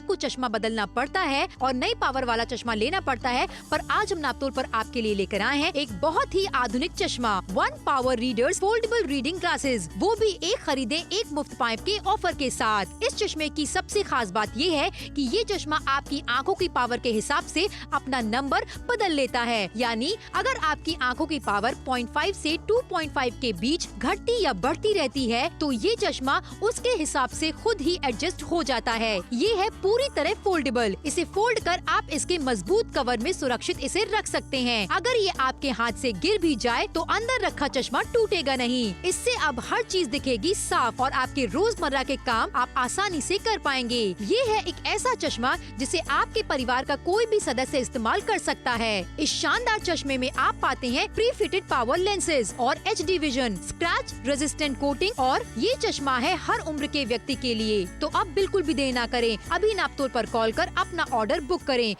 आपको चश्मा बदलना पड़ता है और नई पावर वाला चश्मा लेना पड़ता है, पर आज हम नापतोल पर आपके लिए लेकर आए हैं एक बहुत ही आधुनिक चश्मा, one power readers foldable reading glasses, वो भी एक खरीदे एक मुफ्त पाइप के ऑफर के साथ। इस चश्मे की सबसे खास बात ये है कि ये चश्मा आपकी आंखों की पावर के हिसाब से अपना नंबर बदल लेता है, यानी अगर आपकी आंखों की पावर 0.5 से 2.5 के बीच घटती या बढ़ती रहती है तो ये चश्मा उसके हिसाब से खुद ही एडजस्ट हो जाता है। ये है पूरी तरह फोल्डेबल, इसे फोल्ड कर आप इसके मजबूत कवर में सुरक्षित इसे रख सकते हैं। अगर ये आपके हाथ से गिर भी जाए तो अंदर रखा चश्मा टूटेगा नहीं। इससे अब हर चीज दिखेगी साफ और आपके रोजमर्रा के काम आप आसानी से कर पाएंगे। ये है एक ऐसा चश्मा जिसे आपके परिवार का कोई भी सदस्य इस्तेमाल कर सकता है। इस शानदार चश्मे में आप पाते हैं प्री फिटेड पावर लेंसेज और HD vision, scratch resistant coating और ये चश्मा है हर उम्र के व्यक्ति के लिए। तो अब बिल्कुल भी देर ना करें, अभी नापतोल पर कॉल कर अपना ऑर्डर बुक करें।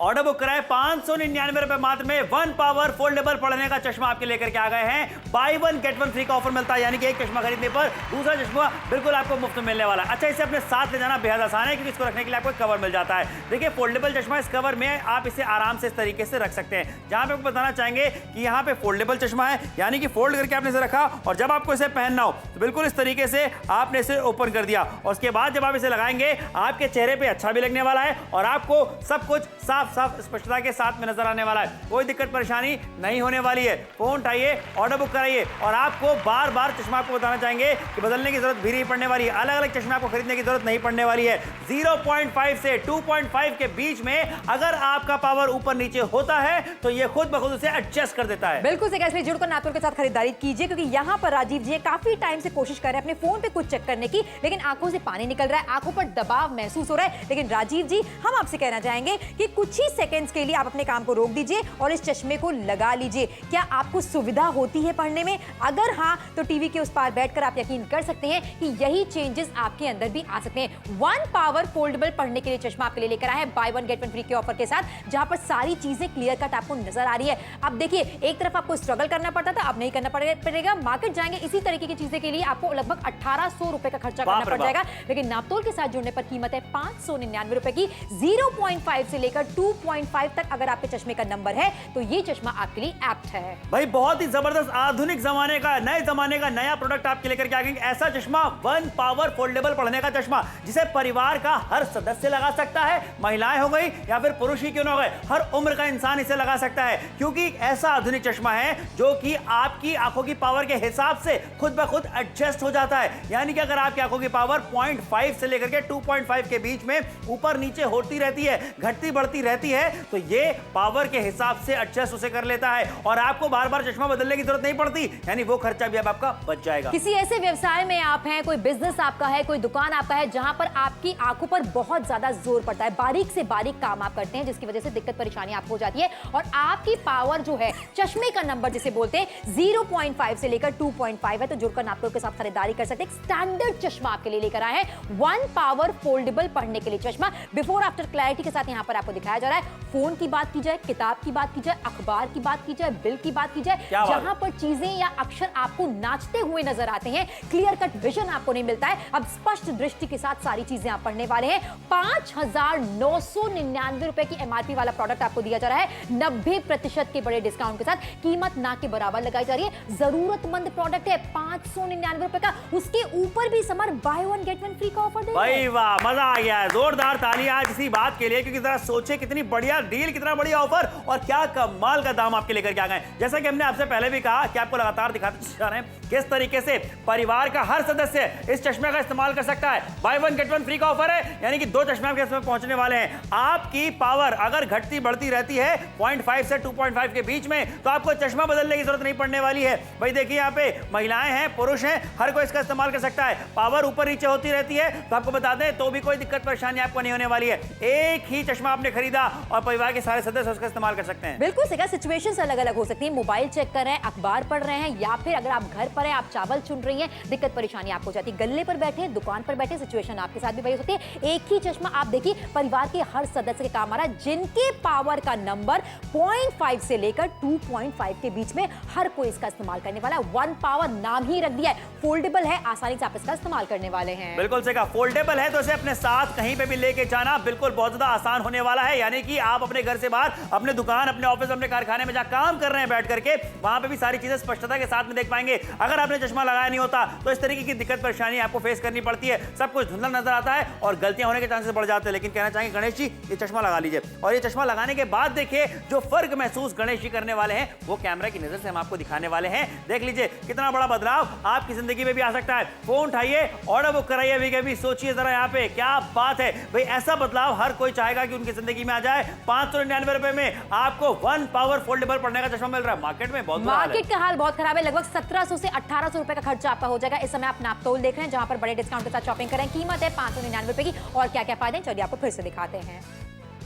ऑर्डर बुक कराए 599 रुपए मात्र में वन पावर फोल्डेबल पढ़ने का चश्मा आपके लेकर के आ गए हैं। By one get one free का ऑफर मिलता है, यानी कि एक चश्मा खरीदने पर दूसरा चश्मा बिल्कुल आपको मुफ्त में मिलने वाला है। अच्छा, इसे अपने साथ ले जाना बेहद आसान है क्योंकि इसको रखने के लिए आपको कवर मिल जाता है। देखिए, फोल्डेबल चश्मा, इस कवर में आप इसे आराम से इस तरीके से रख सकते हैं। जहां पे आपको बताना चाहेंगे कि यहाँ पे फोल्डेबल चश्मा है, यानी कि फोल्ड करके आपने इसे रखा और जब आपको इसे पहनना हो तो बिल्कुल इस तरीके से आपने इसे ओपन कर दिया और उसके बाद जब आप इसे लगाएंगे आपके चेहरे पे अच्छा भी लगने वाला है और आपको सब कुछ साफ साफ स्पष्टता के साथ में नजर आने वाला है। कोई दिक्कत परेशानी नहीं होने वाली है। फोन उठाइए, ऑर्डर बुक कराइए और आपको बार बार चश्मा आपको बताना चाहेंगे कि बदलने की जरूरत भी नहीं पड़ने वाली है। अलग अलग चश्मे आपको खरीदने की जरूरत नहीं पड़ने वाली है। 0.5 से 2.5 के बीच में अगर आपका पावर ऊपर नीचे होता है तो ये खुद ब खुद उसे एडजस्ट कर देता है। बिल्कुल से, इसलिए जुड़कर नापतोल के साथ खरीदारी कीजिए क्योंकि यहाँ पर राजीव जी काफी टाइम से कोशिश कर रहे हैं अपने फोन पे कुछ चेक करने की, लेकिन आंखों से पानी निकल रहा है, आंखों पर दबाव महसूस हो रहा है। लेकिन राजीव जी, हम आपसे कहना चाहेंगे कि कुछ ही सेकंड्स के लिए आप अपने काम को रोक दीजिए और इस चश्मे को लगा लीजिए। क्या आपको सुविधा होती है पढ़ने में? अगर हाँ, तो टीवी के उस पार बैठकर आप यकीन कर सकते हैं कि यही चेंजेस आपके अंदर भी आ सकते हैं। वन पावर फोल्डेबल पढ़ने के लिए चश्मा आपके लिए लेकर आए हैं by one get one free के ऑफर के साथ, जहां पर सारी चीजें क्लियर कट आपको नजर आ रही है। अब देखिए, एक तरफ आपको स्ट्रगल करना पड़ता था, अब नहीं करना पड़ेगा। मार्केट जाएंगे इसी तरीके की चीजें के लिए आपको लगभग 1800 रुपए का खर्चा करना पड़ जाएगा, लेकिन नापतोल के साथ जुड़ने पर कीमत है 599 रुपए की। 0.5 से लेकर 2.5 तक अगर आपके चश्मे का नंबर है तो ये चश्मा आपके लिए एप्ट है। भाई, बहुत ही जबरदस्त आधुनिक जमाने का, नए जमाने का नया प्रोडक्ट आपके लेकर के आ गए। ऐसा चश्मा, वन पावर फोल्डेबल पढ़ने का चश्मा, जिसे परिवार का हर सदस्य लगा सकता है। महिलाएं हो गई या फिर पुरुष ही क्यों ना हो गए, हर उम्र का इंसान इसे लगा सकता है क्योंकि ऐसा आधुनिक चश्मा है जो कि आपकी आंखों की पावर के हिसाब से खुद ब खुद एडजस्ट हो जाता है। यानी कि अगर आपकी आंखों की पावर 0.5 से लेकर के 2.5 के बीच में ऊपर नीचे होती रहती है, घटती बढ़ती रहती है, तो ये पावर के हिसाब से एडजस्ट उसे कर लेता है और आपको बार बार चश्मा बदलने की जरूरत नहीं पड़ती, यानी वो खर्चा भी अब आपका बच जाएगा। किसी ऐसे व्यवसाय में आप हैं, कोई बिजनेस आपका है, कोई दुकान आपका है, जहां पर आपकी आंखों पर बहुत ज्यादा जोर पड़ता है, बारीक से बारीक काम आप करते हैं, जिसकी वजह से दिक्कत परेशानी आपको हो जाती है और आपकी पावर जो है, चश्मे का नंबर जिसे बोलते हैं 0.5 से लेकर 2.5 है, तो जुड़कर नापतोल के साथ खरीदारी कर सकते हैं। स्टैंडर्ड चश्मा आपके लिए लेकर आए हैं, वन पावर फोल्डेबल पढ़ने के लिए चश्मा, बिफोर आफ्टर क्लैरिटी के साथ यहां पर आपको दिखाया जा रहा है। फोन की बात की जाए, किताब की बात की जाए, अखबार की बात की जाए, बिल की बात की जाए, जहां पर चीजें या अक्षर आपको नाचते हुए नजर आते हैं, क्लियर कट विजन आपको नहीं मिलता है, अब स्पष्ट दृष्टि के साथ सारी चीजें आप पढ़ने वाले हैं। 5,999 रुपए की MRP वाला प्रोडक्ट आपको दिया जा रहा है 90% के बड़े डिस्काउंट के साथ। कीमत ना के बराबर लगाई जा रही है, जरूरतमंद प्रोडक्ट है, 599 रुपए का, उसके ऊपर भी summer by one get one free का ऑफर दे। भाई वाह, मजा आ गया है। जोरदार तालियां आज इसी बात के लिए क्योंकि जरा सोचे कितनी बढ़िया डील, कितना बढ़िया ऑफर और क्या कमाल का दाम आपके लेकर के आ गए। जैसा कि हमने आपसे पहले भी कहा कि आपको लगातार दिखाते जा रहे हैं किस तरीके से परिवार का हर सदस्य इस चश्मे का इस्तेमाल कर सकता है। By one get one free का ऑफर है, यानी कि 2 चश्मे आपके इसमें पहुंचने वाले हैं। आपकी पावर अगर घटती बढ़ती रहती है 0.5 से 2.5 के बीच में, तो आपको चश्मा बदलने की जरूरत नहीं पड़ने वाली है। भाई देखिए, यहाँ पे महिलाएं हैं, पुरुष हैं, हर कोई इसका इस्तेमाल कर सकता है। पावर ऊपर नीचे होती रहती है तो आपको बता दें तो भी कोई दिक्कत परेशानी आपको नहीं होने वाली है। एक ही चश्मा आपने खरीदा महिला और परिवार के सारे सदस्य उसका इस्तेमाल कर सकते हैं। बिल्कुल सही, सिचुएशंस अलग अलग हो सकती है। मोबाइल चेक कर रहे हैं, अखबार पढ़ रहे हैं, या फिर अगर आप घर पर हैं, आप चावल चुन रही हैं, दिक्कत परेशानी आपको हो जाती है। गल्ले पर बैठे, दुकान पर बैठे, सिचुएशन आपके साथ भी वही होती है। एक ही चश्मा आप देखिए परिवार के हर सदस्य के काम आ रहा है, जिनके पावर का नंबर 0.5 से लेकर 2.5 के बीच में हर कोई इसका इस्तेमाल करने वाला है। वन पावर नाम ही रख दिया है, फोल्डेबल है, आसानी से आप इसका इस्तेमाल करने वाले हैं। बिल्कुल सही कहा, फोल्डेबल है तो इसे अपने साथ कहीं पे भी लेके जाना बिल्कुल बहुत ज्यादा आसान होने वाला है। यानी कि आप अपने घर से बाहर, अपने दुकान, अपने ऑफिस, अपने कारखाने में जहां काम कर रहे हैं बैठ करके, वहां पे भी सारी चीजें स्पष्टता के साथ में देख पाएंगे। अगर आपने चश्मा लगाया नहीं होता तो इस तरीके की दिक्कत परेशानी आपको फेस करनी पड़ती है, सब कुछ धुंधला नजर आता है और गलतियां होने के चांसेस बढ़ जाते हैं। लेकिन कहना चाहेंगे गणेश जी, ये चश्मा लगा लीजिए और ये चश्मा लगाने के बाद देखिए जो फर्क महसूस गणेश जी करने वाले हैं वो कैमरा की नजर से हम आपको दिखाने वाले हैं। देख लीजिए कितना बड़ा बदलाव आपकी जिंदगी में भी आ सकता है। फोन उठाइए, ऑर्डर बुक कराइए, अभी कभी सोचिए जरा यहाँ पे क्या बात है भाई, ऐसा बदलाव हर कोई चाहेगा कि उनकी जिंदगी में आ जाए। 599 रुपए में आपको वन पावर फोल्डेबल पढ़ने का चश्मा मिल रहा है। मार्केट में बहुत मार्केट का हाल बहुत खराब है, लगभग 1700 से 1800 रुपए का खर्चा आपका हो जाएगा। इस समय आप नापतोल देख रहे हैं जहां पर बड़े डिस्काउंट के साथ शॉपिंग करें, कीमत है 599 रुपए की। और क्या क्या फायदे, चलिए आपको फिर से दिखाते हैं।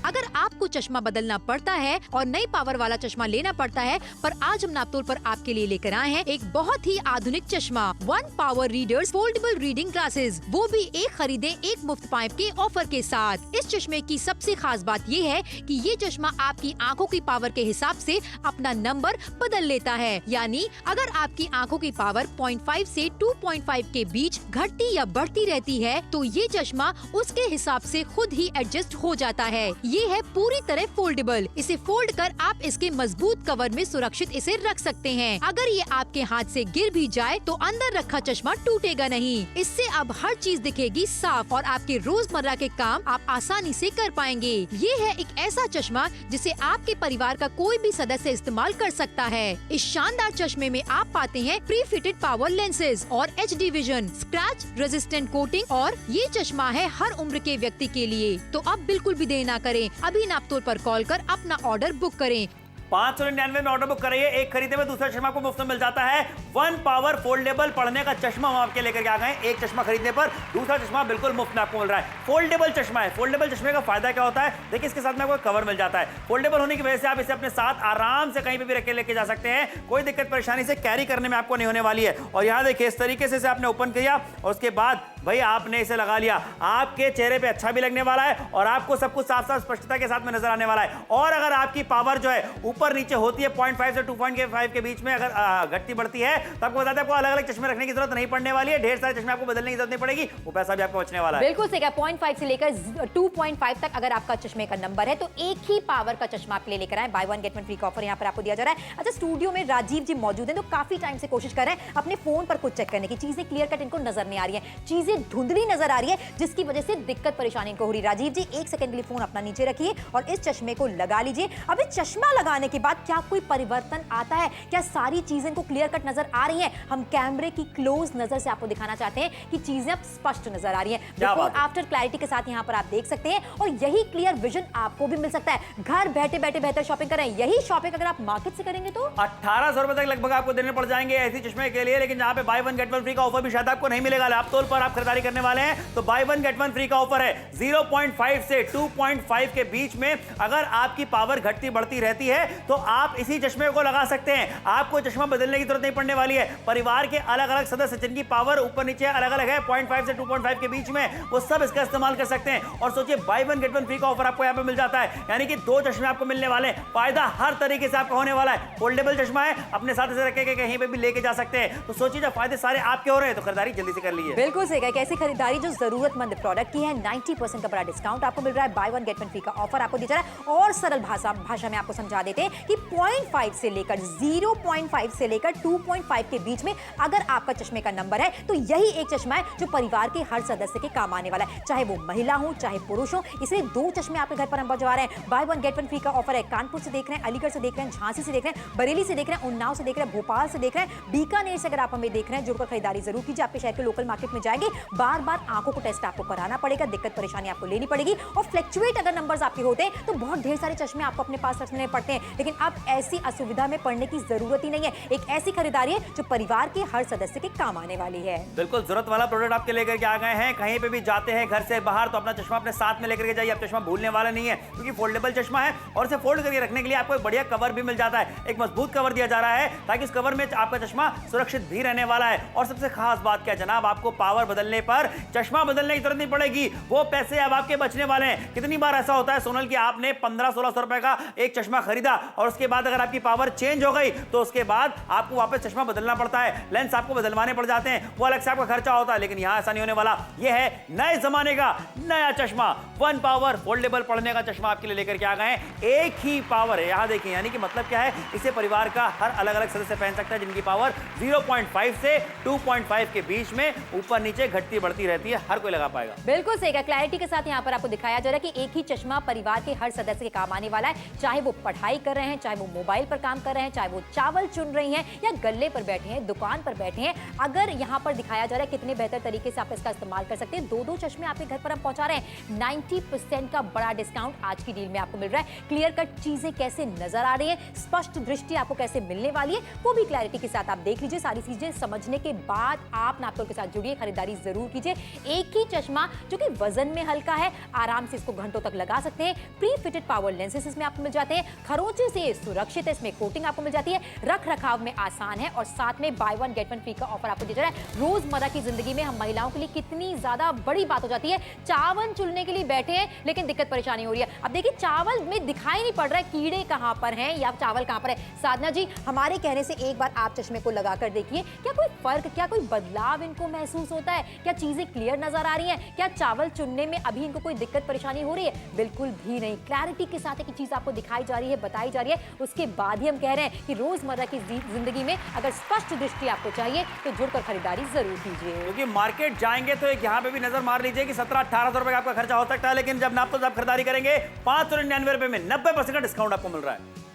अगर आपको चश्मा बदलना पड़ता है और नई पावर वाला चश्मा लेना पड़ता है, पर आज हम नापतोल पर आपके लिए लेकर आए हैं एक बहुत ही आधुनिक चश्मा, one power readers foldable reading glasses, वो भी एक खरीदे एक मुफ्त पाएं के ऑफर के साथ। इस चश्मे की सबसे खास बात ये है कि ये चश्मा आपकी आंखों की पावर के हिसाब से अपना नंबर बदल लेता है। यानी अगर आपकी आंखों की पावर 0.5 से 2.5 के बीच घटती या बढ़ती रहती है तो ये चश्मा उसके हिसाब से खुद ही एडजस्ट हो जाता है। ये है पूरी तरह फोल्डेबल, इसे फोल्ड कर आप इसके मजबूत कवर में सुरक्षित इसे रख सकते हैं। अगर ये आपके हाथ से गिर भी जाए तो अंदर रखा चश्मा टूटेगा नहीं। इससे अब हर चीज दिखेगी साफ और आपके रोजमर्रा के काम आप आसानी से कर पाएंगे। ये है एक ऐसा चश्मा जिसे आपके परिवार का कोई भी सदस्य इस्तेमाल कर सकता है। इस शानदार चश्मे में आप पाते हैं प्री फिटेड पावर लेंसेज और HD vision, scratch resistant coating, और ये चश्मा है हर उम्र के व्यक्ति के लिए। तो अब बिल्कुल भी देर ना करें, अभी नापतोल पर कॉल कर अपना ऑर्डर बुक करें। 599 में ऑर्डर बुक कराइए, एक खरीदे में दूसरा चश्मा आपको मुफ्त में मिल जाता है। वन पावर फोल्डेबल पढ़ने का चश्मा हम आपके लेकर के आ गए। एक चश्मा खरीदने पर दूसरा चश्मा बिल्कुल मुफ्त में आपको मिल रहा है। फोल्डेबल चश्मा है। फोल्डेबल चश्मे का फायदा क्या होता है, देखिए इसके साथ में आपको कवर मिल जाता है। फोल्डेबल होने की वजह से आप इसे अपने साथ आराम से कहीं पे भी रख के लेके जा सकते हैं, कोई दिक्कत परेशानी से कैरी करने में आपको नहीं होने वाली है। और यहाँ देखिए इस तरीके से आपने ओपन किया और उसके बाद भाई आपने इसे लगा लिया, आपके चेहरे पे अच्छा भी लगने वाला है और आपको सब कुछ साफ साफ स्पष्टता के साथ में नजर आने वाला है। और अगर आपकी पावर जो है ऊपर नीचे होती है 0.5 से 2.5 के बीच में अगर घटती बढ़ती है तो आपको बताते हैं आपको अलग अलग चश्मे रखने की जरूरत नहीं पड़ने वाली है। ढेर सारे चश्मे आपको बदलने की जरूरत नहीं पड़ेगी, वो पैसा भी आपको बचने वाला है। बिल्कुल सही कहा, 0.5 से लेकर 2.5 तक अगर आपका चश्मे का नंबर है तो एक ही पावर का चश्मा आप लेकर आए। By one get one free का ऑफर यहाँ पर आपको दिया जा रहा है। अच्छा, स्टूडियो में राजीव जी मौजूद हैं तो काफी टाइम से कोशिश कर रहे हैं अपने फोन पर कुछ चेक करने की, चीजें क्लियर कट इनको नजर नहीं आ रही है, चीजें धुंधली नजर आ रही है, जिसकी वजह से दिक्कत परेशानी इनको हो रही है। राजीव जी, एक सेकंड के लिए फोन अपना नीचे रखिए और इस चश्मे को लगा लीजिए। अब इस चश्मा लगाने के बाद क्या कोई परिवर्तन आता है, क्या सारी चीजें को क्लियर कट नजर आ रही हैं? हम कैमरे की क्लोज नजर से आपको दिखाना चाहते हैं कि चीजें अब स्पष्ट नजर आ रही हैं। बिफोर आफ्टर क्लैरिटी के साथ यहां पर आप देख सकते हैं और यही क्लियर विजन आपको भी मिल सकता है। घर बैठे बैठे बेहतर शॉपिंग करें। यही शॉपिंग अगर आप मार्केट से करेंगे तो 1800 रुपए तक लगभग आपको देने पड़ जाएंगे ऐसी चश्मे के लिए। लेकिन जहां पे by one get one free का ऑफर भी शायद आपको नहीं मिलेगा। नापतोल पर आप खरीदारी करने वाले हैं तो by one get one free का ऑफर है। 0.5 से 2.5 के बीच में अगर आपकी पावर घटती बढ़ती रहती है तो आप इसी चश्मे को लगा सकते हैं। आपको चश्मा बदलने की जरूरत नहीं पड़ने वाली है। परिवार के अलग अलग सदस्य जिनकी पावर ऊपर नीचे अलग अलग है, 0.5 से 2.5 के बीच में, वो सब इसका इस्तेमाल कर सकते हैं। और सोचिए by one get one free का ऑफर आपको यहाँ पे मिल जाता है, यानी कि 2 चश्मे आपको मिलने वाले हैं। फायदा हर तरीके से आपका होने वाला है। फोल्डेबल चश्मा है, अपने साथ इसे रख के कहीं पे भी लेके जा सकते हैं। तो सोचिए जब फायदे सारे आपके हो रहे हैं तो खरीदारी जल्दी से कर लीजिए। बिल्कुल सही है, कैसी खरीदारी जो जरूरतमंद प्रोडक्ट की है। 90% का बड़ा डिस्काउंट आपको मिल रहा है। By one get one free का ऑफर आपको दिया जा रहा है। और सरल भाषा में आपको समझा देते हैं कि 0.5 से लेकर 0.5 से लेकर 2.5 के बीच में अगर आपका चश्मे का नंबर है तो यही एक चश्मा है जो परिवार के हर सदस्य के काम आने वाला है, चाहे वो महिला हो चाहे पुरुष हो। इसलिए 2 चश्मे आपके घर पर हम पहुंचा रहे हैं। By one get one free का ऑफर है। कानपुर से देख रहे हैं, अलीगढ़ से देख रहे हैं, झांसी से देख रहे हैं, बरेली से देख रहे हैं, उन्नाव से देख रहे हैं, भोपाल से देख रहे हैं, बीकानेर से अगर आप हमें देख रहे हैं, जुड़कर खरीदारी जरूर कीजिए। आपके शहर के लोकल मार्केट में जाएंगे बार बार आंखों को टेस्ट आपको कराना पड़ेगा, दिक्कत परेशानी आपको लेनी पड़ेगी और फ्लक्चुएट अगर नंबर्स आपके होते हैं तो बहुत ढेर सारे चश्मे आपको अपने पास रखने पड़ते हैं। लेकिन अब ऐसी असुविधा में पड़ने की जरूरत ही नहीं है। एक ऐसी खरीदारी है जो परिवार के हर सदस्य के काम आने वाली है। बिल्कुल जरूरत वाला प्रोडक्ट आपके लेकर के आ गए हैं। कहीं पे भी जाते हैं घर से बाहर तो अपना चश्मा अपने साथ में लेकर के जाइए, आप चश्मा भूलने वाला नहीं है, क्योंकि फोल्डेबल चश्मा है और इसे फोल्ड करके रखने के लिए आपको एक बढ़िया कवर भी मिल जाता है। एक मजबूत कवर दिया जा रहा है ताकि उस कवर में आपका चश्मा सुरक्षित भी रहने वाला है। और सबसे खास बात क्या जनाब, आपको पावर बदलने पर चश्मा बदलने की जरूरत नहीं पड़ेगी, वो पैसे अब आपके बचने वाले हैं। कितनी बार ऐसा होता है सोनल कि आपने 1500-1600 रुपए का एक चश्मा खरीदा और उसके बाद अगर आपकी पावर चेंज हो गई तो उसके बाद आपको वापस चश्मा बदलना पड़ता है, लेंस आपको बदलवाने पड़ जाते हैं, वो अलग से आपका खर्चा होता है। लेकिन यहां ऐसा नहीं होने वाला। यह है नए जमाने का नया चश्मा, वन पावर फोल्डेबल पढ़ने का चश्मा आपके लिए लेकर के आ गए हैं। एक ही पावर है, यहां देखिए, यानी कि मतलब क्या है, इसे परिवार का हर अलग अलग सदस्य पहन सकता है, जिनकी पावर 0.5 से 2.5 के बीच में ऊपर नीचे घटती बढ़ती रहती है, हर कोई लगा पाएगा। बिल्कुल सही कहा। क्लैरिटी के साथ यहाँ पर आपको दिखाया जा रहा है कि एक ही चश्मा परिवार के हर सदस्य के काम आने वाला है, चाहे वो पढ़ाई कर रहे हैं, चाहे वो मोबाइल पर काम कर रहे हैं, चाहे वो चावल चुन रही हैं या गल्ले पर बैठे हैं, दुकान पर बैठे हैं। अगर यहाँ पर दिखाया जा रहा है कितने बेहतर तरीके से आप इसका इस्तेमाल कर सकते हैं। दो चश्मे आपके घर पर हम पहुंचा रहे हैं। 90% का बड़ा डिस्काउंट आज की डील में आपको मिल रहा है। क्लियर कट चीजें कैसे नजर आ रही है, स्पष्ट दृष्टि आपको कैसे मिलने वाली है, वो भी क्लैरिटी के साथ आप देख लीजिए। सारी चीजें समझने के बाद आप नापतोल के साथ जुड़िए, खरीदारी जरूर कीजिए। एक ही चश्मा जो कि वजन में हल्का है, आराम से इसको घंटों तक लगा सकते हैं। प्री फिटेड पावर लेंसेज इसमें आपको मिल जाते हैं, खरोंचे से सुरक्षित है, इसमें कोटिंग आपको मिल जाती है, रख रखाव में आसान है और साथ में by one get one free का ऑफर आपको दिया जा रहा है। रोजमर्रा की जिंदगी में हम महिलाओं के लिए कितनी ज्यादा बड़ी बात हो जाती है, चावल चुनने के लिए बैठे हैं लेकिन दिक्कत परेशानी हो रही है। अब देखिए चावल में दिखाई नहीं पड़ रहा है कीड़े कहां पर हैं या चावल कहां पर है। साधना जी, हमारे कहने से एक बार आप चश्मे को लगाकर देखिए, क्या कोई फर्क, क्या कोई बदलाव इनको महसूस होता है? क्या चीजें क्लियर नजर आ रही हैं? क्या चावल चुनने में अभी इनको कोई दिक्कत परेशानी हो रही है? बिल्कुल भी नहीं। क्लैरिटी के साथ एक चीज आपको दिखाई जा रही है, बताई जा रही है, उसके बाद ही हम कह रहे हैं कि रोजमर्रा की जिंदगी में अगर स्पष्ट दृष्टि आपको चाहिए तो जुड़कर खरीदारी जरूर कीजिए। क्योंकि मार्केट जाएंगे तो एक यहाँ पे भी नजर मार लीजिए कि 1700-1800 रुपए का आपका खर्चा हो सकता है, लेकिन जब नापतोल आप खरीदारी करेंगे 599 रुपए में 90% का डिस्काउंट आपको मिल रहा है।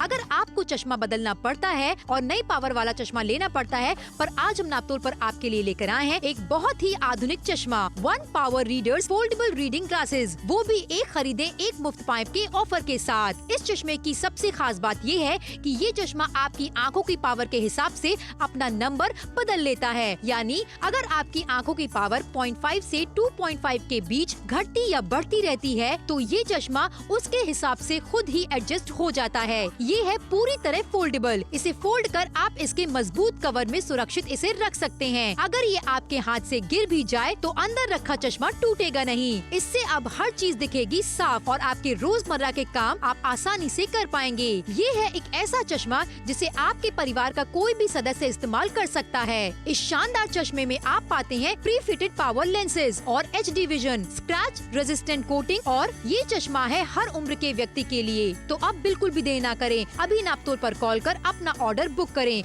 अगर आपको चश्मा बदलना पड़ता है और नई पावर वाला चश्मा लेना पड़ता है, पर आज हम नापतोल पर आपके लिए लेकर आए हैं एक बहुत ही आधुनिक चश्मा, one power readers foldable reading glasses, वो भी एक खरीदे एक मुफ्त पाएं के ऑफर के साथ। इस चश्मे की सबसे खास बात ये है कि ये चश्मा आपकी आंखों की पावर के हिसाब से अपना नंबर बदल लेता है, यानी अगर आपकी आंखों की पावर 0.5 से 2.5 के बीच घटती या बढ़ती रहती है तो ये चश्मा उसके हिसाब से खुद ही एडजस्ट हो जाता है। ये है पूरी तरह फोल्डेबल। इसे फोल्ड कर आप इसके मजबूत कवर में सुरक्षित इसे रख सकते हैं। अगर ये आपके हाथ से गिर भी जाए तो अंदर रखा चश्मा टूटेगा नहीं। इससे अब हर चीज दिखेगी साफ और आपके रोजमर्रा के काम आप आसानी से कर पाएंगे। ये है एक ऐसा चश्मा जिसे आपके परिवार का कोई भी सदस्य इस्तेमाल कर सकता है। इस शानदार चश्मे में आप पाते हैं प्री फिटेड पावर लेंसेज और HD vision, scratch resistant coating और ये चश्मा है हर उम्र के व्यक्ति के लिए। तो अब बिल्कुल भी देर ना करें, अभी नापतोल पर कॉल कर अपना ऑर्डर बुक करें।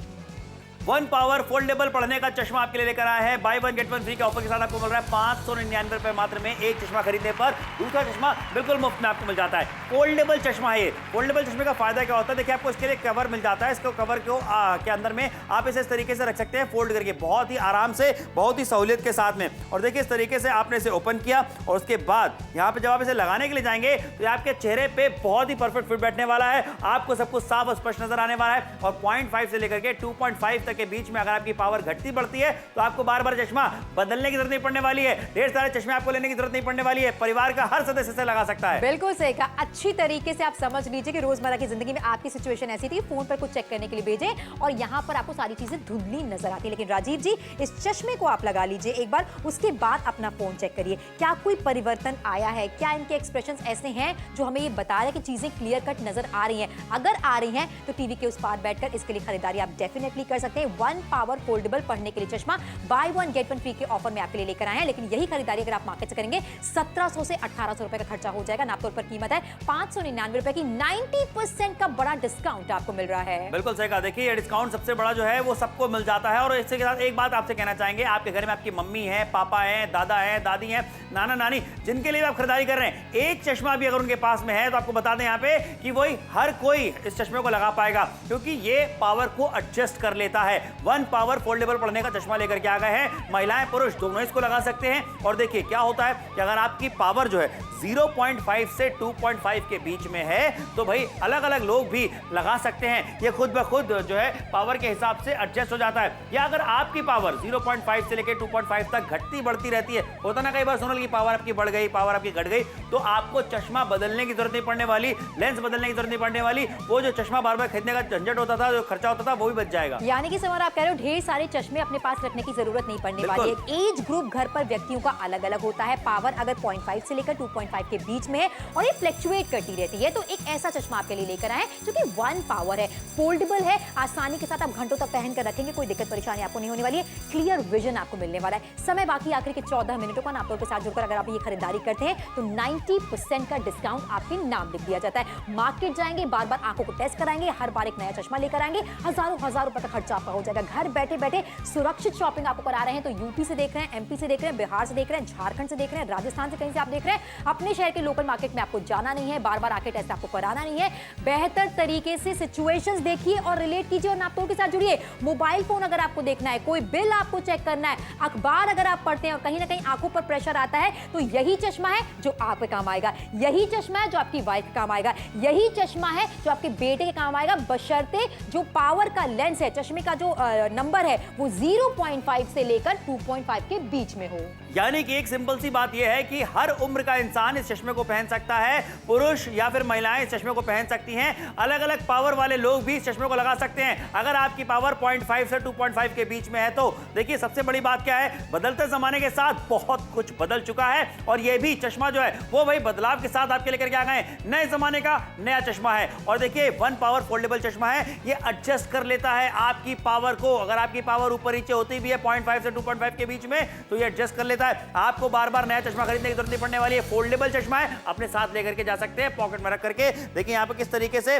वन पावर फोल्डेबल पढ़ने का चश्मा आपके लिए लेकर आया है। By one get one free के ऑफर के साथ आपको मिल रहा है 599 रुपए मात्र में। एक चश्मा खरीदने पर दूसरा चश्मा बिल्कुल मुफ्त में आपको मिल जाता है। फोल्डेबल चश्मा है ये। फोल्डेबल चश्मे का फायदा क्या होता है, देखिए आपको इसके लिए कवर मिल जाता है। इसको कवर को के अंदर में आप इसे इस तरीके से रख सकते हैं फोल्ड करके, बहुत ही आराम से, बहुत ही सहूलियत के साथ में। और देखिए इस तरीके से आपने इसे ओपन किया और उसके बाद यहाँ पे जब आप इसे लगाने के लिए जाएंगे तो आपके चेहरे पे बहुत ही परफेक्ट फिट बैठने वाला है। आपको सब कुछ साफ और स्पष्ट नजर आने वाला है। और 0.5 से लेकर के 2.5 के बीच में अगर आपकी पावर घटती बढ़ती है तो आपको बार बार चश्मा बदलने की जरूरत नहीं पड़ने वाली है। ढेर सारे चश्मे आपको लेने की जरूरत नहीं पड़ने वाली है। परिवार का हर सदस्य से लगा सकता है। बिल्कुल सही कहा। अच्छी तरीके से आप समझ लीजिए कि रोजमर्रा की जिंदगी में आपकी सिचुएशन ऐसी थी, फोन पर कुछ चेक करने के लिए भेजें और यहाँ पर आपको सारी चीजें धुंधली नजर आती है। लेकिन राजीव जी, इस चश्मे को आप लगा लीजिए एक बार, उसके बाद अपना फोन चेक करिए, क्या कोई परिवर्तन आया है, क्या इनके एक्सप्रेशंस ऐसे हैं जो हमें ये बता रहे हैं कि चीजें क्लियर कट नजर आ रही हैं। अगर आ रही हैं तो टीवी के उस पार बैठकर इसके लिए खरीदारी आप डेफिनेटली कर सकते हैं। वन पावर फोल्डेबल पढ़ने के लिए चश्मा by one get one free के ऑफर में आपके लिए लेकर आए हैं। लेकिन यही खरीदारी अगर आप मार्केट से करेंगे 1700 से 1800 रुपए का खर्चा हो जाएगा। नापतोल पर कीमत है 599 रुपए की। 90% का बड़ा डिस्काउंट आपको मिल रहा है। बिल्कुल सही कहा। देखिए ये डिस्काउंट सबसे बड़ा जो है वो सबको मिल जाता है। और इसके साथ एक बात आपसे कहना चाहेंगे, आपके घर में आपकी मम्मी है, पापा है, दादा है, दादी है, नाना नानी, जिनके लिए आप खरीदारी कर रहे हैं, एक चश्मा भी अगर उनके पास में है तो आपको बता दें यहाँ पे कि वही हर कोई इस चश्मे को लगा पाएगा, क्योंकि ये पावर को एडजस्ट कर लेता है। है। वन पावर फोल्डेबल पढ़ने का चश्मा लेकर के आ गए हैं। महिलाएं पुरुष दोनों इसको लगा सकते हैं। और देखिए क्या होता है कि अगर आपकी पावर जो है 0.5 से 2.5 के बीच में है तो भाई अलग अलग लोग भी लगा सकते हैं। ये खुद ब खुद जो है पावर के हिसाब से एडजस्ट हो जाता है। या अगर आपकी पावर 0.5 से लेकर 2.5 तक घटती बढ़ती रहती है, होता ना कई बार सोनल की पावर आपकी बढ़ गई, पावर आपकी घट गई, तो आपको चश्मा बदलने की जरूरत नहीं पड़ने वाली, लेंस बदलने की जरूरत नहीं पड़ने वाली। वो जो चश्मा बार बार खरीदने का झंझट होता था, जो खर्चा होता था, वो भी बच जाएगा। यानी कि समर आप कह रहे हो ढेर सारे चश्मे अपने पास रखने की जरूरत नहीं पड़ने वाली है। एज ग्रुप घर पर व्यक्तियों का अलग अलग होता है। पावर अगर 0.5 से लेकर 2.5 के बीच में है और ये फ्लक्चुएट करती रहती है, तो एक ऐसा चश्मा आपके लिए लेकर आए जो कि वन पावर है, फोल्डेबल है, आसानी के साथ आप घंटों तक पहन कर रखेंगे, कोई दिक्कत परेशानी आपको नहीं होने वाली है। क्लियर विजन आपको मिलने वाला है। समय बाकी आखिर के 14 मिनटों का। नापतोल के साथ जुड़कर अगर आप ये खरीदारी करते हैं तो 90% का डिस्काउंट आपके नाम लिख दिया जाता है। मार्केट जाएंगे, बार बार आंखों को टेस्ट कराएंगे, हर बार एक नया चश्मा लेकर आएंगे, हजार रुपए का खर्चा आपका हो जाएगा। घर बैठे बैठे सुरक्षित शॉपिंग आपको करा रहे हैं। तो यूपी से देख रहे हैं, एमपी से देख रहे हैं, बिहार से देख रहे हैं, झारखंड से देख रहे हैं, राजस्थान से कहीं से आप देख रहे हैं, अपने शहर के लोकल मार्केट में आपको जाना नहीं है, बार बार आके टेस्ट आपको कराना नहीं है। बेहतर तरीके से सिचुएशंस देखिए और रिलेट कीजिए और नापतोल के साथ जुड़िए। मोबाइल फोन अगर आपको देखना है, कोई बिल आपको चेक करना है, अखबार अगर आप पढ़ते हैं और कहीं ना कहीं आंखों पर प्रेशर आता है, तो यही चश्मा है जो आपके काम आएगा। यही चश्मा है जो आपकी वाइफ के काम आएगा। यही चश्मा है जो आपके बेटे के काम आएगा, बशर्ते जो पावर का लेंस है, चश्मे का जो नंबर है, वो 0.5 से लेकर 2.5 के बीच में हो। यानी कि एक सिंपल सी बात यह है कि हर उम्र का इंसान इस चश्मे को पहन सकता है। पुरुष या फिर महिलाएं इस चश्मे को पहन सकती हैं। अलग अलग पावर वाले लोग भी इस चश्मे को लगा सकते हैं। अगर आपकी पावर 0.5 से 2.5 के बीच में है तो देखिए सबसे बड़ी बात क्या है, बदलते जमाने के साथ बहुत कुछ बदल चुका है और यह भी चश्मा जो है वो भाई बदलाव के साथ आपके लेकर के आ गए। नए जमाने का नया चश्मा है और देखिए वन पावर फोल्डेबल चश्मा है। ये एडजस्ट कर लेता है आपकी पावर को। अगर आपकी पावर ऊपर नीचे होती भी है 0.5 से 2.5 के बीच में तो ये एडजस्ट कर लेता है। आपको बार बार नया चश्मा खरीदने की जरूरत नहीं पड़ने वाली है। फोल्डेबल चश्मा है, अपने साथ लेकर के जा सकते हैं, पॉकेट में रख करके। देखिए यहाँ पे किस तरीके से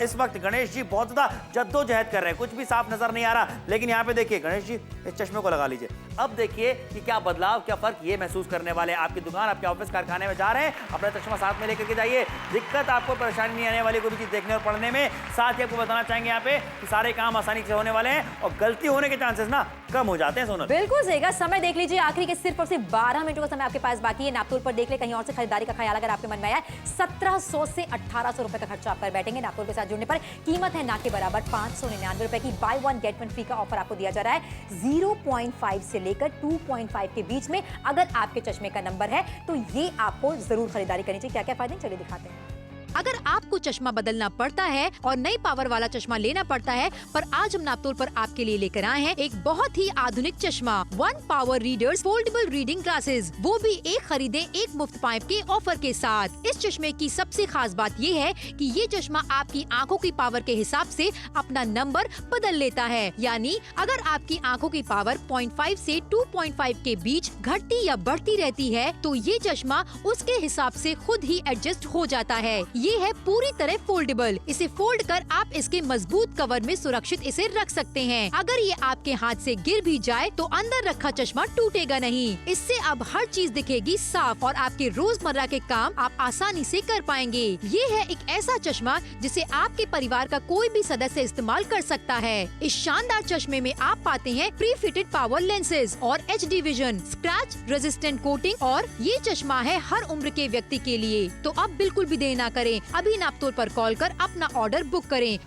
इस वक्त गणेश जी बहुत ज्यादा जद्दोजहद कर रहे हैं। कुछ भी साफ नजर नहीं आ रहा, लेकिन यहाँ पे देखिए गणेश जी इस चश्मे को लगा लीजिए। अब देखिए कि क्या बदलाव, क्या फर्क ये महसूस करने वाले। आपकी दुकान, आपके ऑफिस, कारखाने में जा रहे हैं, अपना चश्मा साथ में लेकर के जाइए। दिक्कत आपको, परेशानी नहीं आने वाली कोई भी चीज देखने और पढ़ने में। साथ ही आपको बताना चाहेंगे यहाँ पे कि सारे काम आसानी से होने वाले हैं और गलती होने के चांसेस ना कम हो जाते हैं। सोनल बिल्कुल सही कहा। समय देख लीजिए, आखिरी के सिर्फ और सिर्फ 12 मिनटों का समय आपके पास बाकी है। नापतोल पर देख ले, कहीं और से खरीदारी का ख्याल अगर आपके मन में आया, 1700 से 1800 रुपए का खर्चा आप कर बैठेंगे। नापतोल के साथ जुड़ने पर कीमत है ना के बराबर 599 रुपए की। By one get one free का ऑफर आपको दिया जा रहा है 0.5 से लेकर 2.5 के बीच में। अगर आपके चश्मे का नंबर है तो ये आपको जरूर खरीदारी करनी चाहिए। क्या क्या फायदे, चलिए दिखाते हैं। अगर आपको चश्मा बदलना पड़ता है और नई पावर वाला चश्मा लेना पड़ता है, पर आज हम नापतोल पर आपके लिए लेकर आए हैं एक बहुत ही आधुनिक चश्मा, one power readers foldable reading glasses, वो भी एक खरीदे एक मुफ्त पाएं के ऑफर के साथ। इस चश्मे की सबसे खास बात ये है कि ये चश्मा आपकी आंखों की पावर के हिसाब से अपना नंबर बदल लेता है। यानी अगर आपकी आंखों की पावर 0.5 से 2.5 के बीच घटती या बढ़ती रहती है तो ये चश्मा उसके हिसाब से खुद ही एडजस्ट हो जाता है। ये है पूरी तरह फोल्डेबल। इसे फोल्ड कर आप इसके मजबूत कवर में सुरक्षित इसे रख सकते हैं। अगर ये आपके हाथ से गिर भी जाए तो अंदर रखा चश्मा टूटेगा नहीं। इससे अब हर चीज दिखेगी साफ और आपके रोजमर्रा के काम आप आसानी से कर पाएंगे। ये है एक ऐसा चश्मा जिसे आपके परिवार का कोई भी सदस्य इस्तेमाल कर सकता है। इस शानदार चश्मे में आप पाते हैं प्री फिटेड पावर लेंसेज और HD vision, scratch resistant coating और ये चश्मा है हर उम्र के व्यक्ति के लिए। तो अब बिल्कुल भी देर ना करें, अभी नापतोल पर कॉल कर अपना ऑर्डर बुक करें।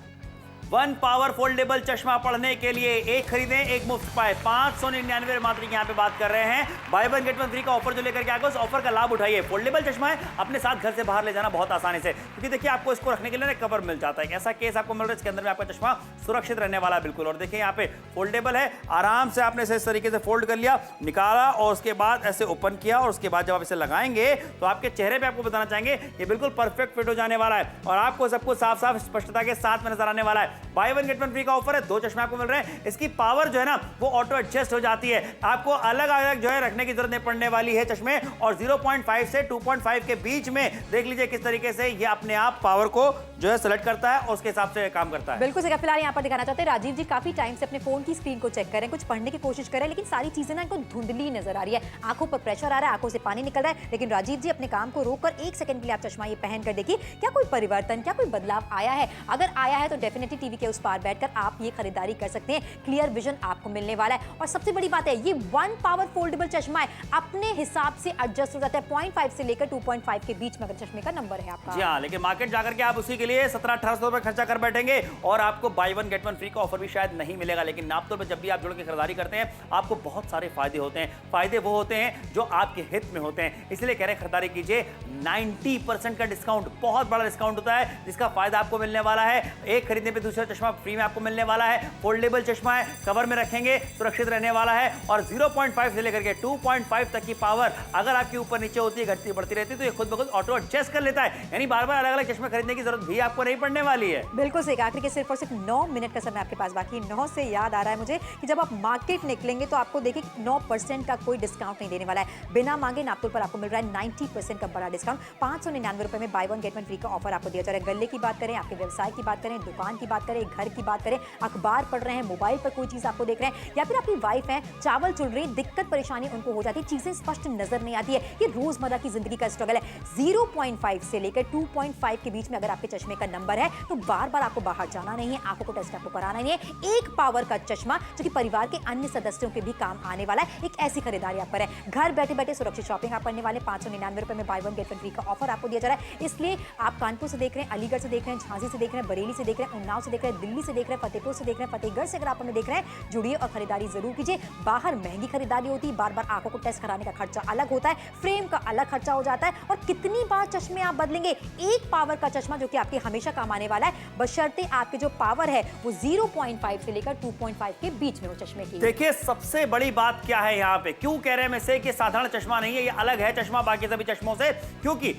वन पावर फोल्डेबल चश्मा पढ़ने के लिए एक खरीदें एक मुफ्त पाए 599 मात्र की यहाँ पे बात कर रहे हैं। By one get one free का ऑफर जो लेकर के आगे उस ऑफर का लाभ उठाइए। फोल्डेबल चश्मा है, अपने साथ घर से बाहर ले जाना बहुत आसानी से, क्योंकि देखिए आपको इसको रखने के लिए कवर मिल जाता है। ऐसा केस आपको मिल रहा है इसके अंदर में आपका चश्मा सुरक्षित रहने वाला बिल्कुल। और देखिए यहाँ पे फोल्डेबल है, आराम से आपने इस तरीके से फोल्ड कर लिया, निकाला और उसके बाद ऐसे ओपन किया और उसके बाद जब आप इसे लगाएंगे तो आपके चेहरे पे आपको बताना चाहेंगे ये बिल्कुल परफेक्ट फिट हो जाने वाला है और आपको सब कुछ साफ साफ स्पष्टता के साथ में नजर आने वाला है। By one get one free का ऑफर है, 2 चश्मे आपको मिल रहे हैं। इसकी पावर जो है ना वो ऑटो एडजस्ट हो जाती है, आपको अलग अलग जो है रखने की जरूरत नहीं पड़ने वाली है चश्मे। और 0.5 से 2.5 के बीच में देख लीजिए किस तरीके से ये अपने आप पावर को जो है सेलेक्ट करता है और उसके हिसाब से काम करता है। बिल्कुल सही। फिलहाल यहाँ पर दिखाना चाहते हैं राजीव जी काफी टाइम से अपने फोन की स्क्रीन को चेक करें, कुछ पढ़ने की कोशिश करें, लेकिन सारी चीजें ना इनको धुंधली नजर आ रही है, आंखों पर प्रेशर आ रहा है, आंखों से पानी निकल रहा है। लेकिन राजीव जी अपने काम को रोककर 1 सेकंड के लिए आप चश्मा ये पहन कर देखिए, क्या कोई परिवर्तन, क्या कोई बदलाव आया है? अगर आया है तो डेफिनेटली टीवी के उस पार बैठकर आप ये खरीदारी कर सकते हैं। क्लियर विजन आपको मिलने वाला है और सबसे बड़ी बात है, ये 1 पावर फोल्डेबल चश्मा है, अपने हिसाब से एडजस्ट हो जाता है। 0.5 से लेकर 2.5 के बीच में अगर चश्मे का नंबर है आपका। जी हाँ, लेकिन मार्केट जाकर के आप उसी के लिए 1700-1800 रुपए खर्चा कर बैठेंगे और आपको by one get one free का ऑफर भी शायद नहीं मिलेगा। लेकिन नापतोल पर जब भी आप जुड़ के खरीदारी करते हैं आपको बहुत सारे फायदे होते हैं। फायदे वो होते हैं जो आपके हित में होते हैं, इसलिए कह रहे हैं खरीदारी कीजिए। 90% का डिस्काउंट, बहुत बड़ा डिस्काउंट होता है जिसका फायदा आपको मिलने वाला है। एक खरीदने पे दूसरा चश्मा फ्री में आपको मिलने वाला है। फोल्डेबल चश्मा है, कवर में रखेंगे, सुरक्षित रहने वाला है और 0.5 से लेकर के 2.5 तक की पावर अगर आपके ऊपर नीचे होती है, घटती बढ़ती रहती है, तो ये खुद ब खुद ऑटो एडजस्ट कर लेता है। यानी बार बार अलग अलग चश्मे खरीदने की जरूरत भी आपको नहीं पड़ने वाली है। बिल्कुल सही। आखिर के सिर्फ और सिर्फ 9 मिनट का समय आपके पास बाकी। 9 से याद आ रहा है मुझे कि जब आप मार्केट निकलेंगे तो आपको देखिए 9% का कोई डिस्काउंट नहीं देने वाला है। बिना मांगे नापतोल पर आपको मिल रहा है 90% का बड़ा डिस्काउंट। 599 रुपए में by one get one free का ऑफर आपको दिया जा रहा है। गले की बात करें, आपके व्यवसाय की बात करें, दुकान की बात करें, घर की बात करें, अखबार पढ़ रहे हैं, मोबाइल पर कोई चीज आपको देख रहे हैं, या फिर आपकी वाइफ है, चावल चुल रही, दिक्कत परेशानी उनको हो जाती है, चीजें स्पष्ट नजर नहीं आती है, ये रोजमर्रा की जिंदगी का स्ट्रगल है। 0.5 से लेकर 2.5 के बीच में अगर आपके चश्मे का नंबर है तो बार बार आपको बाहर जाना नहीं है, आंखों को टेस्ट आपको कराना नहीं है। एक पावर का चश्मा जो कि परिवार के अन्य सदस्यों के भी काम आने वाला है। एक ऐसी खरीदारी आप पर है, घर बैठे बैठे सुरक्षित शॉपिंग आप करने वाले। 599 रुपए में by one get one free का ऑफर आपको दिया जा रहा है। इसलिए आप कानपुर से देख रहे हैं, अलीगढ़ से देख रहे हैं, झांसी से देख रहे हैं, बरेली से देख रहे हैं, उन्नाव से देख रहे हैं, दिल्ली से देख रहे हैं, फतेहपुर से देख रहे हैं, फतेहगढ़ से अगर आप हमें देख रहे हैं, जुड़िए और खरीदारी जरूर कीजिए। बाहर महंगी खरीदारी होती है, बार बार आंखों को टेस्ट कराने का खर्चा अलग होता है, फ्रेम का अलग खर्चा हो जाता है और कितनी बार चश्मे आप बदलेंगे। एक पावर का चश्मा जो कि आपके हमेशा काम आने वाला है, बशर्ते आपके जो पावर है वो 0.5 से लेकर 2.5 के बीच में हो चश्मे की। देखिए सबसे बड़ी बात क्या है यहाँ पे, क्यों कह रहे हैं मैं से कि साधारण चश्मा नहीं है, ये अलग है चश्मा बाकी सभी चश्मों से। क्योंकि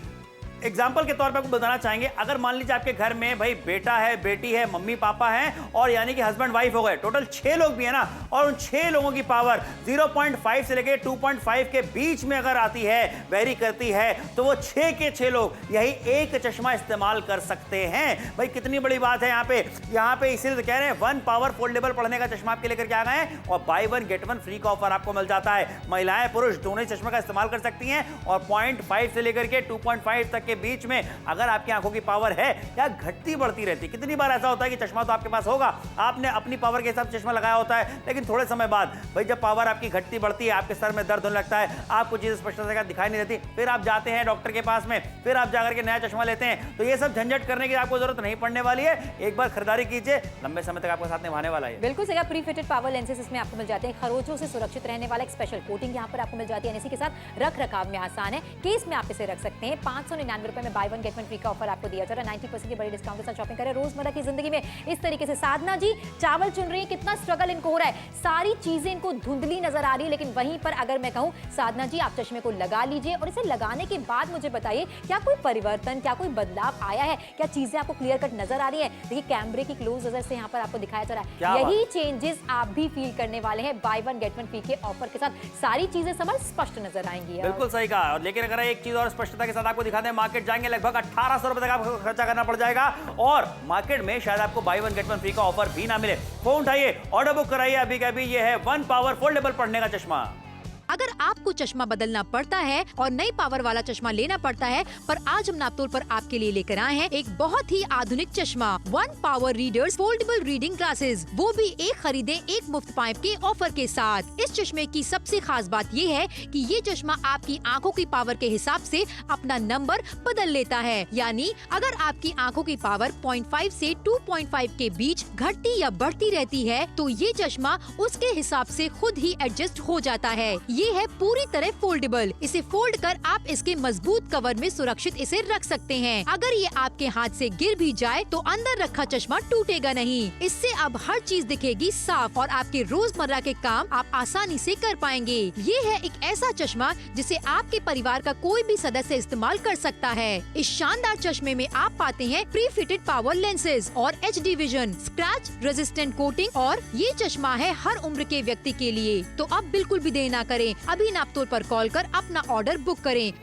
एग्जाम्पल के तौर पर आपको बताना चाहेंगे, अगर मान लीजिए आपके घर में भाई बेटा है, बेटी है, मम्मी पापा हैं और यानी कि हस्बैंड वाइफ हो गए, टोटल 6 लोग भी है ना, और उन 6 लोगों की पावर 0.5 से लेकर 2.5 के बीच में अगर आती है, वेरी करती है, तो वो 6 के 6 लोग यही एक चश्मा इस्तेमाल कर सकते हैं। भाई कितनी बड़ी बात है यहाँ पे इसीलिए तो कह रहे हैं 1 पावर फोल्डेबल पढ़ने का चश्मा आपके लेकर के आ गए हैं और by one get one free का ऑफर आपको मिल जाता है। महिलाएं पुरुष दोनों ही चश्मे का इस्तेमाल कर सकती हैं और 0.5 से लेकर के 2.5 तक के बीच में अगर आपकी आंखों की पावर है या घटती बढ़ती रहती। कितनी बार ऐसा होता है कि चश्मा तो आपके पास होगा, आपने अपनी पावर के हिसाब से चश्मा लगाया होता है, लेकिन थोड़े समय बाद भाई जब पावर आपकी घटती बढ़ती है, आपके सर में दर्द होने लगता है, आपको चीजें स्पष्टता से दिखाई नहीं देती, फिर आप जाते हैं डॉक्टर के पास में, फिर आप जाकर के नया चश्मा लेते हैं। तो ये सब झंझट करने की आपको जरूरत नहीं पड़ने वाली है। एक बार खरीदारी कीजिए, लंबे समय तक आपके साथ निभाने वाला है। बिल्कुल सही। प्री फिटेड पावर लेंसेज इसमें आपको मिल जाते हैं, खरोचों से सुरक्षित रहने वाला एक स्पेशल कोटिंग यहाँ पर आपको मिल जाती है। इसी के साथ रख रखाव में आसान है, केस में आप इसे रख सकते हैं। 599 रुपए में by one get one free का ऑफर आपको दिया जा रहा है। 90% की बड़ी डिस्काउंट के साथ शॉपिंग करें रोजमर्रा की जिंदगी में इस तरीके से। साधना जी चावल चुन रही है, कितना स्ट्रगल इनको हो रहा है, सारी चीजें इनको धुंधली नजर आ रही है, लेकिन वहीं पर अगर मैं कहूं साधना जी आप चश्मे को लगा लीजिए और इसे लगाने के बाद मुझे बताइए क्या कोई परिवर्तन, क्या कोई बदलाव आया है, क्या चीजें आपको क्लियर कट नजर आ रही है। देखिए कैमरे की क्लोज नजर से यहाँ पर आपको दिखाया जा रहा है, यही चेंजेस आप भी फील करने वाले हैं by one get one free के ऑफर के साथ। सारी चीजें समझ स्पष्ट नजर आएंगी। बिल्कुल सही कहा। लेकिन अगर एक चीज और स्पष्टता के साथ आपको दिखाते हैं, मार्केट जाएंगे लगभग 1800 रुपए तक आपको खर्चा करना पड़ जाएगा और मार्केट में शायद आपको by one get one free का ऑफर भी ना मिले। फोन उठाइए, ऑर्डर बुक कराइए अभी के अभी। ये है 1 पावर फोल्डेबल पढ़ने का चश्मा। अगर आपको चश्मा बदलना पड़ता है और नई पावर वाला चश्मा लेना पड़ता है, पर आज हम नापतोल पर आपके लिए लेकर आए हैं एक बहुत ही आधुनिक चश्मा 1 power readers foldable reading glasses, वो भी एक खरीदे एक मुफ्त पाएं के ऑफर के साथ। इस चश्मे की सबसे खास बात ये है कि ये चश्मा आपकी आंखों की पावर के हिसाब से अपना नंबर बदल लेता है। यानी अगर आपकी आंखों की पावर 0.5 से 2.5 के बीच घटती या बढ़ती रहती है तो ये चश्मा उसके हिसाब से खुद ही एडजस्ट हो जाता है। ये है पूरी तरह फोल्डेबल। इसे फोल्ड कर आप इसके मजबूत कवर में सुरक्षित इसे रख सकते हैं। अगर ये आपके हाथ से गिर भी जाए तो अंदर रखा चश्मा टूटेगा नहीं। इससे अब हर चीज दिखेगी साफ और आपके रोजमर्रा के काम आप आसानी से कर पाएंगे। ये है एक ऐसा चश्मा जिसे आपके परिवार का कोई भी सदस्य इस्तेमाल कर सकता है। इस शानदार चश्मे में आप पाते हैं प्री फिटेड पावर लेंसेज और HD vision, scratch resistant coating और ये चश्मा है हर उम्र के व्यक्ति के लिए। तो अब बिल्कुल भी देर ना करें, अभी नापतोल पर कॉल कर अपना ऑर्डर बुक करें।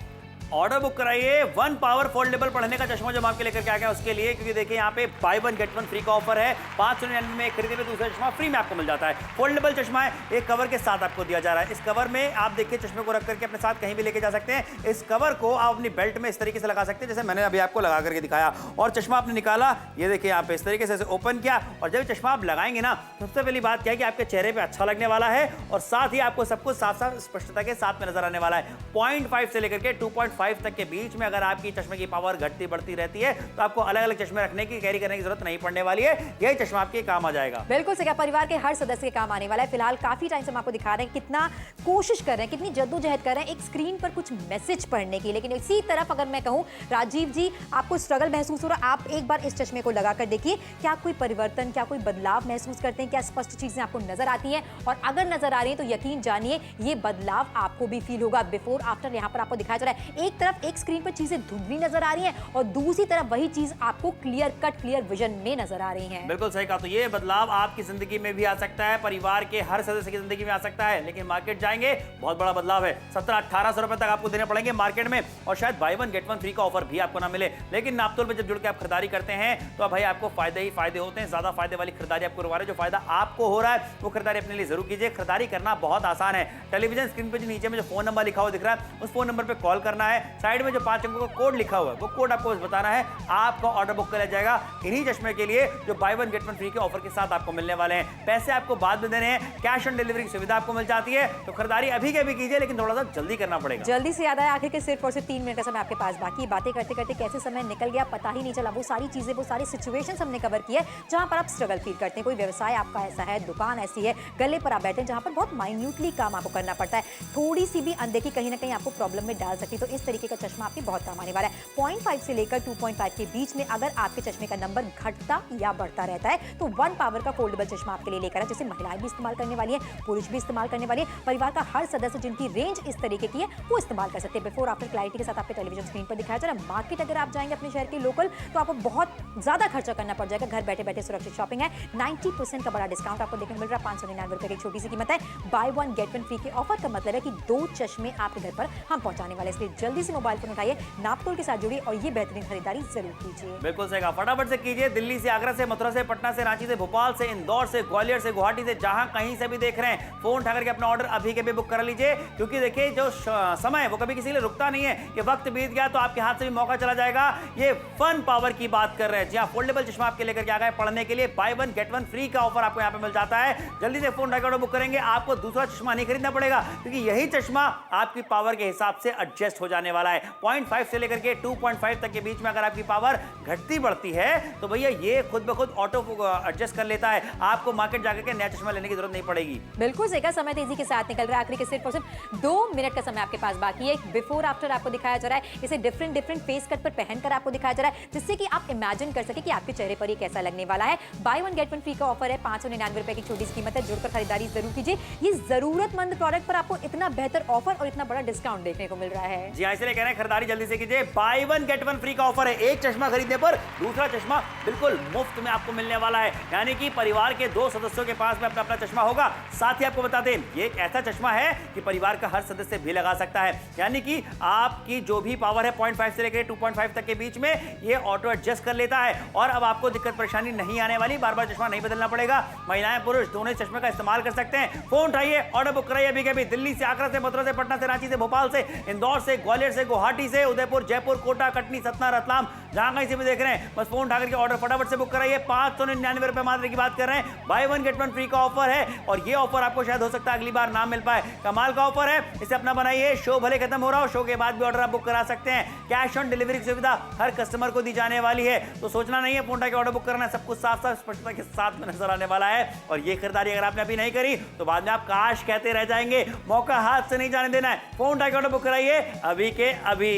ऑर्डर बुक कराइए 1 पावर फोल्डेबल पढ़ने का चश्मा जो हम आपके लेकर के आ गए उसके लिए, क्योंकि देखिए यहाँ पे बाय 1 गेट 1 फ्री का ऑफर है। 599 में खरीदे में दूसरा चश्मा फ्री में आपको मिल जाता है। फोल्डेबल चश्मा है, एक कवर के साथ आपको दिया जा रहा है। इस कवर में आप देखिए चश्मे को रख करके अपने साथ कहीं भी लेके जा सकते हैं। इस कवर को आप अपनी बेल्ट में इस तरीके से लगा सकते हैं, जैसे मैंने अभी आपको लगा करके दिखाया। और चश्मा आपने निकाला, ये देखिए यहाँ पे इस तरीके से ओपन किया, और जब चश्मा आप लगाएंगे ना, सबसे पहली बात क्या है कि आपके चेहरे पे अच्छा लगने वाला है, और साथ ही आपको सब कुछ साफ साफ स्पष्टता के साथ में नजर आने वाला है। 0.5 से लेकर के 2.5 तक के बीच में अगर आपकी चश्मे की पावर घटती बढ़ती रहती है तो आपको अलग अलग चश्मे रखने की, कैरी करने की जरूरत नहीं पड़ने वाली है। यही चश्मा आपके काम आ जाएगा। बिल्कुल सही, परिवार के हर सदस्य के काम आने वाला है। फिलहाल काफी टाइम से हम आपको दिखा रहे हैं कितना कोशिश कर रहे हैं, कितनी जद्दोजहद कर रहे हैं एक स्क्रीन पर कुछ मैसेज पढ़ने की। लेकिन इसी तरफ अगर मैं कहूं राजीव जी, आपको स्ट्रगल महसूस हो रहा है, आप एक बार इस चश्मे को लगाकर देखिए, क्या कोई परिवर्तन, क्या कोई बदलाव महसूस करते हैं, क्या स्पष्ट चीजें आपको नजर आती हैं? और अगर नजर आ रही है तो यकीन जानिए ये बदलाव आपको भी फील होगा। बिफोर आफ्टर यहाँ पर आपको दिखाया जा रहा है। एक तरफ एक स्क्रीन पर चीजें धुंधली नजर आ रही हैं और दूसरी तरफ वही चीज आपको क्लियर कट, क्लियर विजन में नजर आ रही है। बिल्कुल सही कहा। तो ये बदलाव आपकी जिंदगी में भी आ सकता है, परिवार के हर सदस्य की जिंदगी में आ सकता है। लेकिन मार्केट जाएंगे, बहुत बड़ा बदलाव है। 1700-1800 रुपए तक आपको देने पड़ेंगे मार्केट में, और शायद बाय 1 गेट 1 फ्री का ऑफर भी आपको ना मिले। लेकिन नापतोल पे जब जुड़ के आप खरीदारी करते हैं तो भाई आपको फायदे ही फायदे होते हैं। ज्यादा फायदे वाली खरीदारी आपको करवा रहे हैं। जो फायदा आपको हो रहा है वो खरीदारी अपने लिए जरूर कीजिए। खरीदारी करना बहुत आसान है। टेलीविजन स्क्रीन पे जो नीचे में जो फोन नंबर लिखा हुआ दिख रहा है, उस फोन नंबर पे कॉल करना है। साइड में जो 5 अंकों का कोड लिखा हुआ है वो कोड आपको बस बताना है, आपका ऑर्डर बुक कर लिया जाएगा इन्हीं चश्मे के लिए जो बाय 1 गेट 1 फ्री के ऑफर के साथ आपको मिलने वाले हैं। पैसे आपको बाद में देने हैं, कैश ऑन डिलीवरी की सुविधा आपको मिल जाती है। तो खरीदारी अभी के अभी कीजिए, लेकिन थोड़ा सा जल्दी करना पड़ेगा। जल्दी से याद आया, आखिर के सिर्फ और सिर्फ 3 मिनट का समय आपके पास बाकी। बातें करते करते कैसे समय निकल गया पता ही नहीं चला। वो सारी चीजें, वो सारी सिचुएशंस हमने कवर की है जहां पर आप स्ट्रगल फील करते हैं। कोई व्यवसाय आपका ऐसा है, दुकान ऐसी है, गले पर आप बैठे हैं जहां पर बहुत माइन्यूटली काम आपको करना पड़ता है। थोड़ी सी भी अनदेखी कहीं ना कहीं आपको प्रॉब्लम में डाल सकती है। तो इस तरीके का चश्मा आपके बहुत काम आने वाला है। 0.5 से लेकर 2.5 के बीच में अगर आपके चश्मे का नंबर घटता या बढ़ता रहता है तो 1 पावर का फोल्डेबल चश्मा आपके लिए लेकर है, जिसे महिलाएं भी इस्तेमाल करने वाली है, पुरुष भी इस्तेमाल करने वाली है। परिवार का हर सदस्य जिनकी रेंज इस तरीके की है वो इस्तेमाल कर सकते हैं। बिफोर आफ्टर क्लैरिटी के साथ आपके टेलीविजन स्क्रीन पर दिखाया जा रहा है। मार्केट अगर आप जाएंगे अपने शहर के लोकल तो आपको बहुत ज्यादा खर्चा करना पड़ जाएगा। घर बैठे बैठे सुरक्षित शॉपिंग है। 90% का बड़ा डिस्काउंट आपको देखने को मिल रहा है। 599 रुपए की छोटी सी कीमत है। बाय 1 गेट 1 फ्री के ऑफर का मतलब है कि 2 चश्मे आपके घर पर हम पहुंचाने वाले। इसलिए जल्दी से मोबाइल फोन उठाइए, नापतोल के साथ जुड़िए और ये बेहतरीन खरीदारी जरूर कीजिए। बिल्कुल सही कहा, फटाफट से कीजिए। दिल्ली से, आगरा से, मथुरा से, पटना से, रांची से, भोपाल से, इंदौर से, ग्वालियर से, गुवाहाटी से, जहां कहीं से भी देख रहे हैं, फोन उठा करके अपना ऑर्डर अभी के भी बुक करा लीजिए। क्योंकि देखिए जो समय है वो कभी किसी के लिए रुकता नहीं है। ये वक्त बीत गया तो आपके हाथ से भी मौका चला जाएगा। ये 1 पावर की बात कर रहे हैं। जी हाँ, फोल्डेबल चश्मा आपके लेकर के आ गए पढ़ने के लिए। बाय 1 गेट 1 फ्री का ऑफर आपको यहाँ पे मिल जाता है। जल्दी से फोन उठाकर ऑर्डर बुक करेंगे, आपको दूसरा चश्मा नहीं खरीदना पड़ेगा, क्योंकि यही चश्मा आपकी पावर के हिसाब से एडजस्ट हो जाने वाला है। 0.5 से लेकर के 2.5 तक के बीच में अगर आपकी पावर घटती बढ़ती है तो भैया ये खुद ब खुद ऑटो एडजस्ट कर लेता है। आपको मार्केट जाकर के नया चश्मा लेने की जरूरत नहीं पड़ेगी। बिल्कुल सही कहा, समय तेजी के साथ निकल रहा है। आखिरी के सिर्फ और सिर्फ 2 मिनट का समय आपके पास बाकी है। बिफोर आफ्टर आपको दिखाया जा रहा है। इसे डिफरेंट फेस कट पर पहनकर आपको दिखाया जा रहा है, जिससे कि आप इमेजिन कर सके कि आपके चेहरे पर ये कैसा लगने वाला है। बाय 1 गेट 1 फ्री का ऑफर है। 599 रुपए की छोटी सी कीमत है। जुड़कर खरीदारी जरूर कीजिए। ये जरूरतमंद प्रोडक्ट पर आपको इतना बेहतर ऑफर और इतना बड़ा डिस्काउंट देखने को मिल रहा है। जी हाँ, इसलिए कह रहे हैं खरीदारी जल्दी से कीजिए। बाय 1 गेट 1 फ्री का ऑफर है। एक चश्मा खरीदने पर दूसरा चश्मा बिल्कुल मुफ्त में आपको मिलने वाला है। यानी कि परिवार के 2 सदस्यों के पास में अपना अपना चश्मा होगा। साथ ही आपको बता दें, ये एक ऐसा चश्मा है कि परिवार का हर सदस्य भी लगा सकता है। यानी कि आपकी जो भी पावर है 0.5 से लेकर 2.5 तक के बीच में, ये ऑटो एडजस्ट कर लेता है। और अब आपको दिक्कत परेशानी नहीं आने वाली। बार बार चश्मा नहीं बदलना पड़ेगा। महिलाएं पुरुष दोनों ही चश्मे का इस्तेमाल कर सकते हैं। फोन उठाइए, ऑर्डर बुक कराइए अभी के अभी। दिल्ली से, आगरा से, मथुरा से, पटना से, रांची से, भोपाल से, इंदौर से, ग्वालियर से, गुवाहाटी से, उदयपुर, जयपुर, कोटा, कटनी, सतना, रतलाम, जहां कहीं से भी देख रहे हैं, बस फोन उठा करके ऑर्डर फटाफट से बुक कराइए। 599 रुपए मात्र की बात कर रहे हैं। बाय 1 गेट 1 फ्री का ऑफर है और ये ऑफर आपको शायद हो सकता है अगली बार ना मिल पाए। कमाल का ऑफर है, इसे अपना बनाइए। शो भले खत्म हो रहा हो, शो के बाद भी ऑर्डर आप बुक करा सकते हैं। कैश ऑन डिलीवरी की सुविधा हर कस्टमर को दी जाने वाली है। तो सोचना नहीं है, फोन उठा के ऑर्डर बुक करना है। सब कुछ साफ साफ स्पष्टता के साथ में नजर आने वाला है। और ये खरीदारी अगर आपने अभी नहीं करी तो बाद में आप काश कहते रह जाएंगे। मौका हाथ से नहीं जाने देना है। फोन उठा के ऑर्डर बुक कराइए अभी के अभी।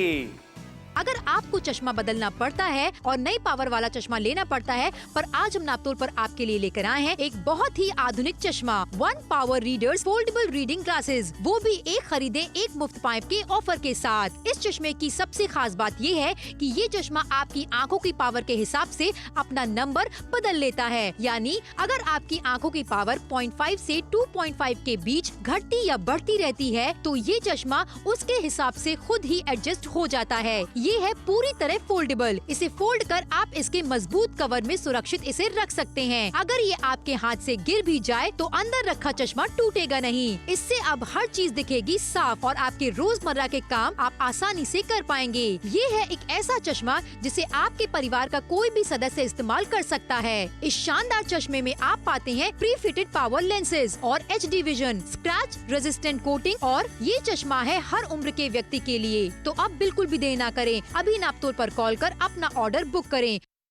अगर आपको चश्मा बदलना पड़ता है और नई पावर वाला चश्मा लेना पड़ता है, पर आज हम नापतोल पर आपके लिए लेकर आए हैं एक बहुत ही आधुनिक चश्मा, one power readers foldable reading glasses, वो भी एक खरीदे एक मुफ्त पाइप के ऑफर के साथ। इस चश्मे की सबसे खास बात ये है कि ये चश्मा आपकी आंखों की पावर के हिसाब से अपना नंबर बदल लेता है। यानी अगर आपकी आंखों की पावर 0.5 से 2.5 के बीच घटती या बढ़ती रहती है, तो ये चश्मा उसके हिसाब से खुद ही एडजस्ट हो जाता है। ये है पूरी तरह फोल्डेबल। इसे फोल्ड कर आप इसके मजबूत कवर में सुरक्षित इसे रख सकते हैं। अगर ये आपके हाथ से गिर भी जाए तो अंदर रखा चश्मा टूटेगा नहीं। इससे अब हर चीज दिखेगी साफ और आपके रोजमर्रा के काम आप आसानी से कर पाएंगे। ये है एक ऐसा चश्मा जिसे आपके परिवार का कोई भी सदस्य इस्तेमाल कर सकता है। इस शानदार चश्मे में आप पाते हैं प्री फिटेड पावर लेंसेज और HD vision, scratch resistant coating, और ये चश्मा है हर उम्र के व्यक्ति के लिए। तो अब बिल्कुल भी देर ना करें, अभी नापतोल पर कॉल कर अपना ऑर्डर बुक करें